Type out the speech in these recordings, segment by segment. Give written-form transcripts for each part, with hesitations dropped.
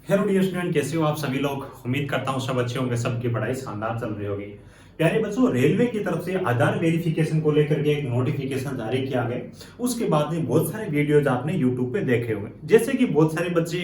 Hello dear student, कैसे हो आप सभी लोग। उम्मीद करता हूँ सब अच्छे होंगे, सबकी पढ़ाई शानदार चल रही होगी। प्यारे बच्चों, रेलवे की तरफ से आधार वेरिफिकेशन को लेकर के एक नोटिफिकेशन जारी किया गया। उसके बाद में बहुत सारे वीडियोज आपने यूट्यूब पे देखे होंगे, जैसे कि बहुत सारे बच्चे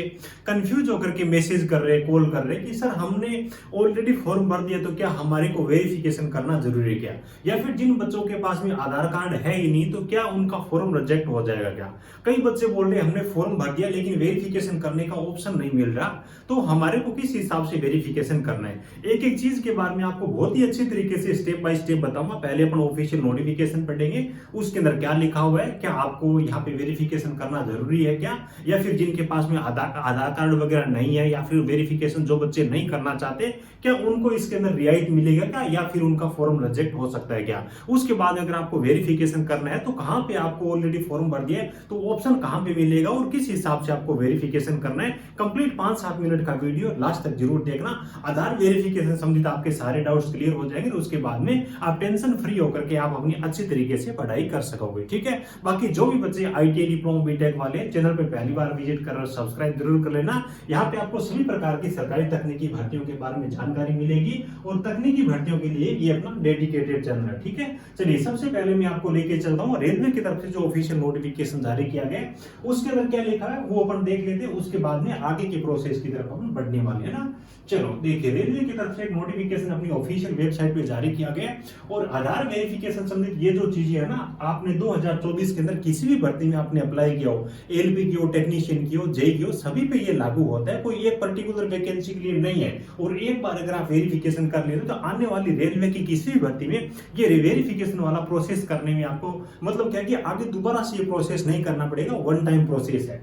कंफ्यूज होकर के मैसेज कर रहे, कॉल कर रहे कि सर हमने ऑलरेडी फॉर्म भर दिया तो क्या हमारे को वेरिफिकेशन करना जरूरी है क्या, या फिर जिन बच्चों के पास में आधार कार्ड है ही नहीं तो क्या उनका फॉर्म रिजेक्ट हो जाएगा क्या। कई बच्चे बोल रहे हमने फॉर्म भर दिया लेकिन वेरिफिकेशन करने का ऑप्शन नहीं मिल रहा, तो हमारे को किस हिसाब से वेरिफिकेशन करना है। एक एक चीज के बारे में आपको बहुत ही अच्छी तरीके से स्टेप बाय स्टेप बताऊंगा। पहले अपन ऑफिशियल नोटिफिकेशन पढ़ेंगे, उसके अंदर क्या लिखा हुआ है, क्या आपको यहाँ पे वेरिफिकेशन करना जरूरी है क्या, या फिर जिनके पास में आधार कार्ड वगैरह नहीं है, या फिर वेरिफिकेशन जो बच्चे नहीं करना चाहते क्या उनको इसके अंदर रियायत मिलेगा क्या, या फिर उनका फॉर्म रिजेक्ट हो सकता है क्या। उसके बाद अगर आपको वेरिफिकेशन करना है तो कहां पे आपको ऑलरेडी फॉर्म भर दिया है तो ऑप्शन कहां पे मिलेगा और किस हिसाब से आपको वेरिफिकेशन करना है। कंप्लीट 5-7 मिनट का वीडियो लास्ट तक जरूर देखना। आधार वेरिफिकेशन संबंधित आपके सारे डाउट्स क्लियर हो जाएंगे, उसके बाद में आप टेंशन फ्री होकर के आप अपनी अच्छी तरीके से पढ़ाई कर सकोगे। ठीक है, बाकी जो भी बच्चे आईटीआई डिप्लोमा बीटेक वाले चैनल पे पहली बार विजिट कर रहे हो, सब्सक्राइब जरूर कर लेना। यहाँ पे आपको सभी प्रकार की सरकारी तकनीकी भर्तियों के बारे में जानकारी मिलेगी और तकनीकी भर्तियों के लिए ये अपना डेडिकेटेड चैनल है। ठीक है, चलिए सबसे पहले मैं आपको लेके चलता हूँ रेलवे की तरफ से जो ऑफिशियल नोटिफिकेशन जारी किया गया उसके अंदर क्या लिखा है वो अपन देख लेते हैं, उसके बाद में आगे की प्रोसेस की तरफ अपन बढ़ने वाले हैं ना। चलो देखिए, रेलवे की तरफ से एक नोटिफिकेशन अपनी ऑफिशियल वेबसाइट पे जारी किया गया और आधार वेरिफिकेशन संबंधित ये जो चीजें है ना, आपने 2024 के अंदर किसी भी भर्ती में आपने अप्लाई किया हो, एलपी की हो, टेक्नीशियन की हो, जेई की हो, सभी पे ये लागू होता है। कोई एक पर्टिकुलर वैकेंसी के लिए नहीं है। और एक बार अगर आप वेरिफिकेशन कर लेते तो आने वाली रेलवे की किसी भी भर्ती में ये वेरिफिकेशन वाला प्रोसेस करने में आपको मतलब क्या है कि आगे दोबारा से ये प्रोसेस नहीं करना पड़ेगा, वन टाइम प्रोसेस है।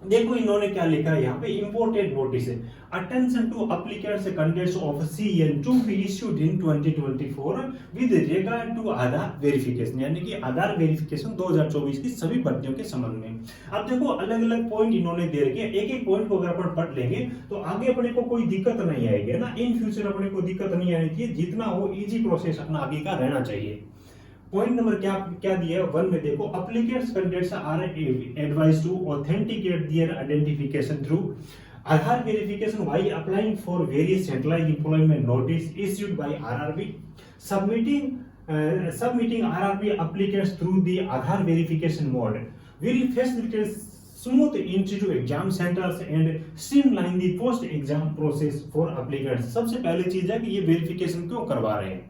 देखो इन्होंने क्या लिखा है यहाँ पे, इंपोर्टेड नोटिस है, attention to applicants candidates of CN to be issued in 2024 with regard to Aadhaar verification, यानी कि आधार वेरिफिकेशन 2024 की सभी भर्तियों के संबंध में। अब देखो अलग अलग पॉइंट इन्होंने दे रखे हैं, एक एक पॉइंट को अगर अपन पढ़ लेंगे तो आगे अपने को कोई दिक्कत नहीं आएगी ना, इन फ्यूचर अपने को दिक्कत नहीं आनी चाहिए, जितना हो इजी प्रोसेस अपना आगे का रहना चाहिए। पॉइंट नंबर क्या क्या दिया है, वन में देखो, applicants candidates are advised to authenticate their identification through Aadhaar verification while applying for various centralised employment notice issued by RRB submitting RRB applicants through the Aadhaar verification mode will facilitate smooth entry to exam centers and streamline the post exam process for applicants। सबसे पहली चीज है कि ये verification क्यों करवा रहे हैं,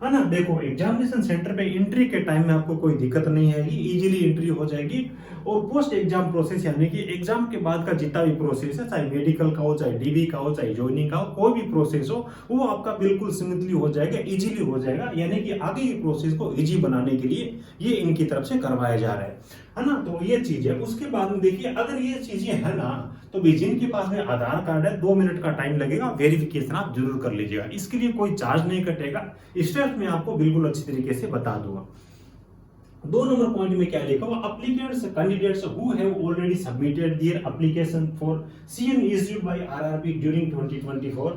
है ना। देखो एग्जामिनेशन सेंटर पे एंट्री के टाइम में आपको कोई दिक्कत नहीं आएगी, इजीली एंट्री हो जाएगी। और पोस्ट एग्जाम प्रोसेस यानी कि एग्जाम के बाद का जितना भी प्रोसेस है, चाहे मेडिकल का हो, चाहे डीबी का हो, चाहे ज्वाइनिंग का हो, कोई भी प्रोसेस हो वो आपका बिल्कुल स्मूथली हो जाएगा, इजीली हो जाएगा। यानी कि आगे की प्रोसेस को इजी बनाने के लिए ये इनकी तरफ से करवाया जा रहा है ना। तो ये चीज है। उसके बाद में देखिए अगर ये चीजें है ना तो भी जिनके पास में आधार कार्ड है 2 मिनट का टाइम लगेगा, वेरिफिकेशन आप जरूर कर लीजिएगा, इसके लिए कोई चार्ज नहीं कटेगा। स्टेप में आपको बिल्कुल अच्छी तरीके से बता दूंगा। 2 नंबर पॉइंट में क्या लिखा हुआ, applicants candidates who have already submitted their application for CEN issued by RRB during 2024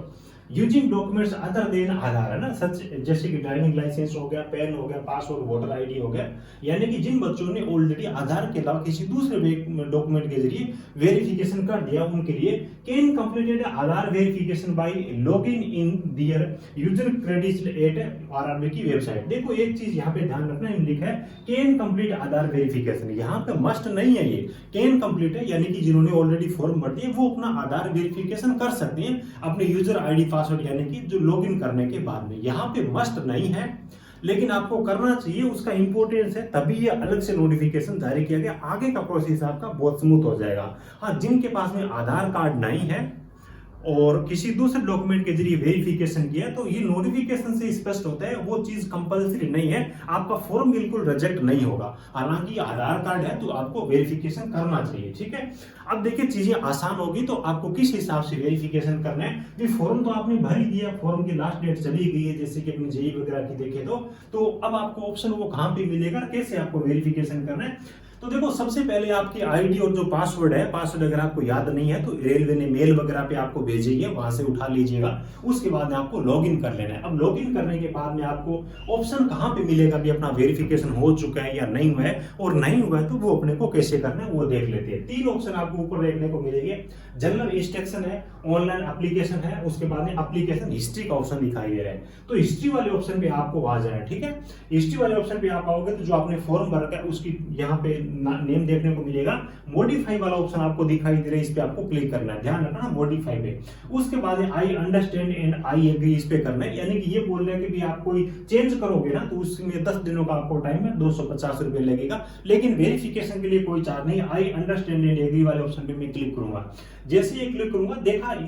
using documents other than Aadhaar, है ना, सच जैसे कि ड्राइविंग लाइसेंस हो गया, पैन हो गया, पासपोर्ट, वोटर आईडी हो गया। यानी कि जिन बच्चों ने ऑलरेडी आधार के अलावा किसी दूसरे डॉक्यूमेंट के जरिए वेरिफिकेशन कर दिया उनके लिए can completed Aadhaar verification by login in their user credits at RRB की वेबसाइट। देखो एक चीज यहाँ पे ध्यान रखना, लिखा है कैन कंप्लीट आधार वेरिफिकेशन, यहाँ पे मस्ट नहीं है, ये कैन कंप्लीट है, यानी कि जिन्होंने ऑलरेडी फॉर्म भर दिए वो अपना आधार वेरिफिकेशन कर सकते हैं अपने यूजर आईडी पासवर्ड यानी कि जो लॉगिन करने के बाद में। यहाँ पे मस्ट नहीं है लेकिन आपको करना चाहिए, उसका इंपॉर्टेंस है, तभी ये अलग से नोटिफिकेशन जारी किया गया। आगे का प्रोसेस आपका बहुत स्मूथ हो जाएगा। हाँ, जिनके पास में आधार कार्ड नहीं है और किसी दूसरे डॉक्यूमेंट के जरिए वेरिफिकेशन किया तो ये नोटिफिकेशन से स्पष्ट होता है वो चीज कंपलसरी नहीं है, आपका फॉर्म बिल्कुल रिजेक्ट नहीं होगा। हालांकि आधार कार्ड है तो आपको वेरिफिकेशन करना चाहिए। ठीक है, अब देखिए चीजें आसान होगी तो आपको किस हिसाब से वेरिफिकेशन करना है। भी फॉर्म तो आपने भर ही दिया, फॉर्म की लास्ट डेट चली गई है, जैसे कि अपनी जेई वगैरह की देखे तो अब आपको ऑप्शन वो कहां पे मिलेगा, कैसे आपको वेरिफिकेशन करना है। तो देखो सबसे पहले आपकी आईडी और जो पासवर्ड है, पासवर्ड अगर आपको याद नहीं है तो रेलवे ने मेल वगैरह पे आपको भेजी है, वहां से उठा लीजिएगा। उसके बाद में आपको लॉगिन कर लेना है। अब लॉगिन करने के बाद में आपको ऑप्शन कहां पे मिलेगा भी अपना वेरिफिकेशन हो चुका है या नहीं हुआ है, और नहीं हुआ है तो वो अपने को कैसे करना है वो देख लेते हैं। 3 ऑप्शन आपको ऊपर देखने को मिलेंगे। जनरल इंस्ट्रक्शन है, ऑनलाइन एप्लीकेशन है, उसके बाद में एप्लीकेशन हिस्ट्री का ऑप्शन दिखाई दे रहा है। तो हिस्ट्री वाले ऑप्शन पे आपको आ जाना है, ठीक है। हिस्ट्री वाले ऑप्शन पे आप आओगे तो जो आपने फॉर्म भरा है उसकी यहाँ पे नेम देखने को मिलेगा। मॉडिफाई वाला ऑप्शन आपको दिखाई दे रहा है, इस पे आपको क्लिक करना है, ध्यान रखना मॉडिफाई पे। उसके बाद I understand and I agree इस पे करना है, यानी कि ये बोल रहे हैं कि भी आप कोई चेंज करोगे ना तो उसमें 10 दिनों का आपको टाइम है, 250 रुपए लगेगा, लेकिन वेरिफिकेशन के लिए कोई चार्ज नहीं। आई अंडरस्टैंड एंड एग्री वाले ऑप्शन पे मैं क्लिक करूंगा। जैसे ही क्लिक करूंगा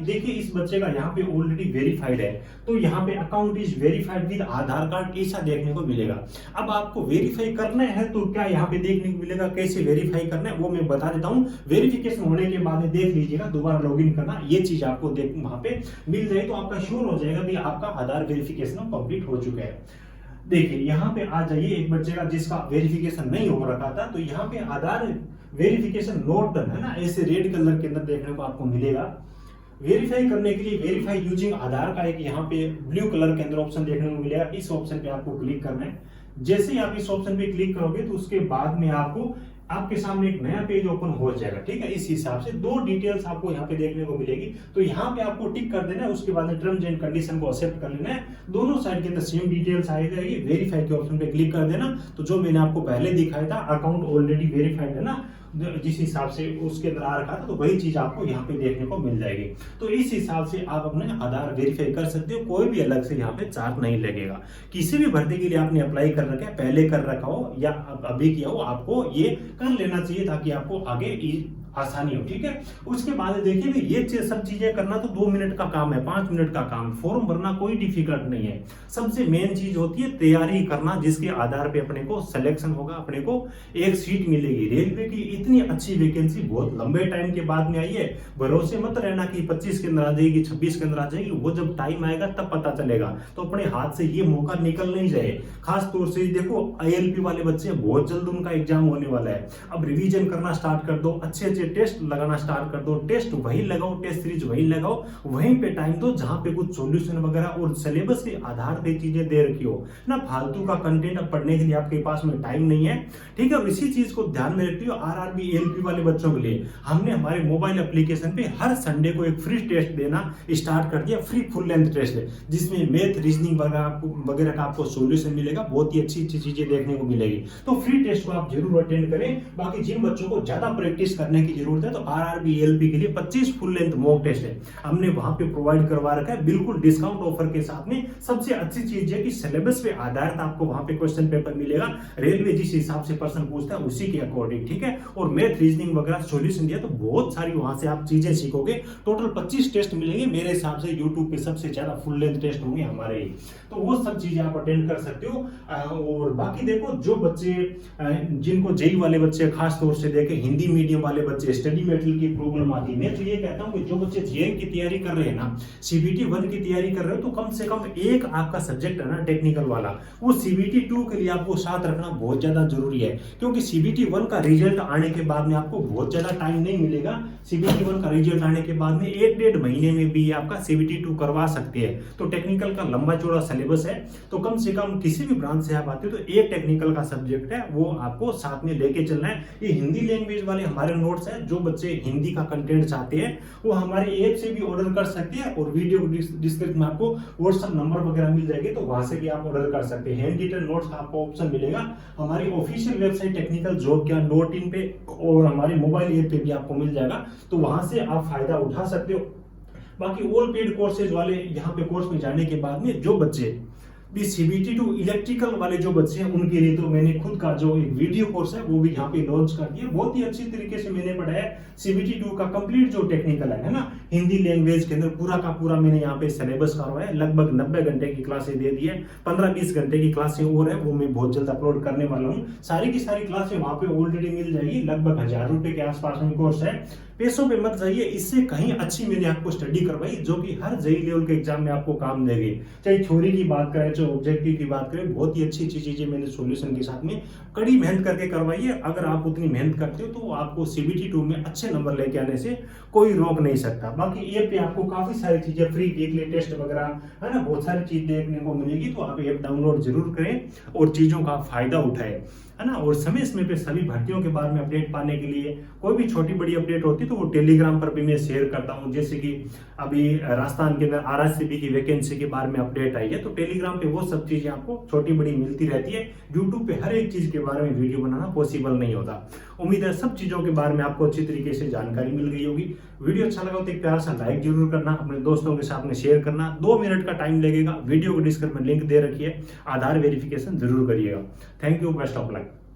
देखिए इस बच्चे का यहाँ पे ऑलरेडी वेरीफाइड है, तो यहाँ पे account is verified with Aadhaar card ऐसा देखने को मिलेगा। अब आपको वेरीफाई करना है तो क्या यहाँ पे देखने को मिलेगा, कैसे वेरीफाई करना है वो मैं बता देता हूँ। वेरिफिकेशन होने के बाद देख लीजिएगा, दोबारा लॉगिन करना, ये चीज आपको वहां पे मिल जाए तो आपका श्योर हो जाएगा कि आपका आधार वेरिफिकेशन कंप्लीट हो चुका है। देखिए यहाँ पे आ जाइए, एक बच्चे का जिसका वेरिफिकेशन नहीं हो रखा था, तो यहाँ पे आधार वेरिफिकेशन नॉट डन है ना, ऐसे रेड कलर के अंदर देखने को आपको मिलेगा। वेरीफाई करने के लिए वेरीफाई यूजिंग आधार का एक यहाँ पे ब्लू कलर के अंदर ऑप्शन देखने को मिलेगा, इस ऑप्शन पे आपको क्लिक करना है। जैसे ही आप इस ऑप्शन पे क्लिक करोगे तो उसके बाद में आपके सामने एक नया पेज ओपन हो जाएगा, ठीक है। इस हिसाब से 2 डिटेल्स आपको यहाँ पे देखने को मिलेगी, तो यहाँ पे आपको टिक कर देना है। उसके बाद में टर्म्स एंड कंडीशन को एक्सेप्ट कर लेना है। दोनों साइड के अंदर सेम डिटेल्स आएगा, वेरीफाई के ऑप्शन पे क्लिक कर देना। तो जो मैंने आपको पहले दिखाया था अकाउंट ऑलरेडी वेरीफाइड है ना, जिस हिसाब से उसके अंदर आ रखा था, तो वही चीज आपको यहाँ पे देखने को मिल जाएगी। तो इस हिसाब से आप अपने आधार वेरीफाई कर सकते हो, कोई भी अलग से यहाँ पे चार्ज नहीं लगेगा। किसी भी भर्ती के लिए आपने अप्लाई कर रखा है, पहले कर रखा हो या अभी किया हो, आपको ये कर लेना चाहिए ताकि आपको आगे आसानी हो, ठीक है। उसके बाद देखिए भी ये सब चीजें करना तो 2 मिनट का काम है, 5 मिनट का काम। फॉर्म भरना कोई डिफिकल्ट नहीं है। सबसे मेन चीज होती है तैयारी करना, जिसके आधार पे अपने को सिलेक्शन होगा, अपने को एक सीट मिलेगी। रेलवे की इतनी अच्छी वैकेंसी बहुत लंबे टाइम के बाद में आई है। भरोसे मत रहना कि 25 के अंदर आ जाएगी, 26 के अंदर आ जाएगी, वो जब टाइम आएगा तब पता चलेगा। तो अपने हाथ से ये मौका निकल नहीं जाए। खास तौर से देखो ILP वाले बच्चे बहुत जल्द उनका एग्जाम होने वाला है। अब रिवीजन करना स्टार्ट कर दो, अच्छे टेस्ट लगाना स्टार्ट कर दो, टेस्ट वही लगाओ, टेस्ट सीरीज वही लगाओ, वहीं पे टाइम दो जहां पे कुछ सॉल्यूशन वगैरह और सिलेबस के आधार पे चीजें दे रखी हो ना। फालतू का कंटेंट अब पढ़ने के लिए आपके पास में टाइम नहीं है, ठीक है। और इसी चीज को ध्यान में रखते हुए RRB ALP वाले बच्चों के लिए हमने हमारे मोबाइल एप्लीकेशन पे हर संडे को एक फ्री टेस्ट देना स्टार्ट कर दिया। फ्री फुल लेंथ टेस्ट है जिसमें मैथ रीजनिंग वगैरह का आपको सॉल्यूशन मिलेगा, बहुत ही अच्छी चीजें देखने को मिलेगी। तो फ्री टेस्ट को आप जरूर अटेंड करें। बाकी जिन बच्चों को ज्यादा प्रैक्टिस करने की जरूरत है तो RRB ALP के लिए 25 फुल लेंथ मॉक टेस्ट है, हमने वहां पे प्रोवाइड करवा रखा है बिल्कुल डिस्काउंट ऑफर के साथ में। सबसे अच्छी चीज है कि सिलेबस पे आधारित आपको वहां पे क्वेश्चन पेपर मिलेगा। रेलवे जिस हिसाब से प्रश्न पूछता है उसी के अकॉर्डिंग, ठीक है। और मैथ रीजनिंग वगैरह सॉल्यूशन दिया तो बहुत सारी वहां से आप चीजें सीखोगे। टोटल 25 टेस्ट मिलेंगे मेरे हिसाब से। यूट्यूब पे सबसे ज्यादा फुल लेंथ टेस्ट होंगे हमारे ही, तो वो सब चीजें आप अटेंड कर सकते हो। और बाकी देखो जो बच्चे जिनको जेई वाले बच्चे खास तौर से देखे, हिंदी मीडियम वाले बच्चे, स्टडी मेटेरियल की प्रॉब्लम आती है, मैं तो ये कहता हूँ कि जो बच्चे जेईई की तैयारी कर रहे हैं ना, CBT 1 की तैयारी कर रहे हो, तो कम से कम एक आपका सब्जेक्ट है ना टेक्निकल वाला, वो CBT 2 के लिए आपको साथ रखना बहुत ज्यादा जरूरी है। क्योंकि CBT 1 का रिजल्ट आने के बाद में आपको बहुत ज्यादा टाइम नहीं मिलेगा। CBT 1 का रिजल्ट आने के बाद में 1-1.5 महीने में भी आपका CBT 2 करवा सकते हैं। तो टेक्निकल का लंबा चौड़ा सिलेबस है, तो कम से कम किसी भी ब्रांच से आप आते हो तो एक टेक्निकल का सब्जेक्ट है वो आपको साथ में लेके चलना है। ये हिंदी लैंग्वेज वाले हमारे नोट्स है, जो बच्चे हिंदी का कंटेंट चाहते हैं वो हमारे ऐप से भी ऑर्डर कर सकते हैं, और वीडियो डिस्क्रिप्शन में आपको व्हाट्सएप नंबर वगैरह मिल जाएगी, तो वहां से भी आप ऑर्डर कर सकते हैं। हैंड रिटन नोट्स का आपको ऑप्शन मिलेगा हमारी ऑफिशियल वेबसाइट टेक्निकल जॉब क्या .in पे, और हमारे मोबाइल ऐप पे भी आपको मिल जाएगा, तो वहां से आप फायदा उठा सकते हो। बाकी ऑल पेड कोर्सेज वाले यहाँ पे कोर्स में जाने के बाद में जो बच्चे भी CBT 2 इलेक्ट्रिकल वाले जो बच्चे हैं उनके लिए तो मैंने खुद का जो एक वीडियो कोर्स है वो भी यहाँ पे लॉन्च कर दिया। बहुत ही अच्छी तरीके से मैंने पढ़ाया CBT 2 का कंप्लीट जो टेक्निकल है ना, हिंदी लैंग्वेज के अंदर पूरा का पूरा मैंने यहाँ पे सिलेबस करवाया। लगभग 90 घंटे की क्लासें दे दी है, 15-20 घंटे की क्लासें और है, वो मैं बहुत जल्द अपलोड करने वाला हूँ। सारी की सारी क्लासें वहाँ पे ऑलरेडी मिल जाएगी। लगभग 1000 रुपए के आसपास में कोर्स है। पैसों पे मत जाइए, इससे कहीं अच्छी मैंने आपको स्टडी करवाई जो कि हर जेई लेवल के एग्जाम में आपको काम देगी। चाहे थ्योरी की बात करें, चाहे ऑब्जेक्टिव की बात करें, बहुत ही अच्छी अच्छी चीजें मैंने सॉल्यूशन के साथ में कड़ी मेहनत करके करवाई है। अगर आप उतनी मेहनत करते हो तो आपको CBT 2 में अच्छे नंबर लेके आने से कोई रोक नहीं सकता। बाकी ऐप पे आपको काफी सारी चीजें फ्री वीकली टेस्ट वगैरह है ना, बहुत सारी चीज देखने को मिलेगी, तो आप ऐप डाउनलोड जरूर करें और चीजों का फायदा उठाएं, है ना। और समय समय पे सभी भर्तियों के बारे में अपडेट पाने के लिए कोई भी छोटी बड़ी अपडेट होती है तो वो टेलीग्राम पर भी मैं शेयर करता हूँ। जैसे कि अभी राजस्थान के अंदर RRCB की वैकेंसी के बारे में अपडेट आई है, तो टेलीग्राम पे वो सब चीजें आपको छोटी बड़ी मिलती रहती है। यूट्यूब पे हर एक चीज के बारे में वीडियो बनाना पॉसिबल नहीं होता। उम्मीद है सब चीजों के बारे में आपको अच्छी तरीके से जानकारी मिल गई होगी। वीडियो अच्छा लगा तो एक प्यारा सा लाइक जरूर करना, अपने दोस्तों के साथ में शेयर करना। 2 मिनट का टाइम लगेगा, वीडियो को डिस्क्रिप्शन में लिंक दे रखी है, आधार वेरिफिकेशन जरूर करिएगा। Thank you, best of luck.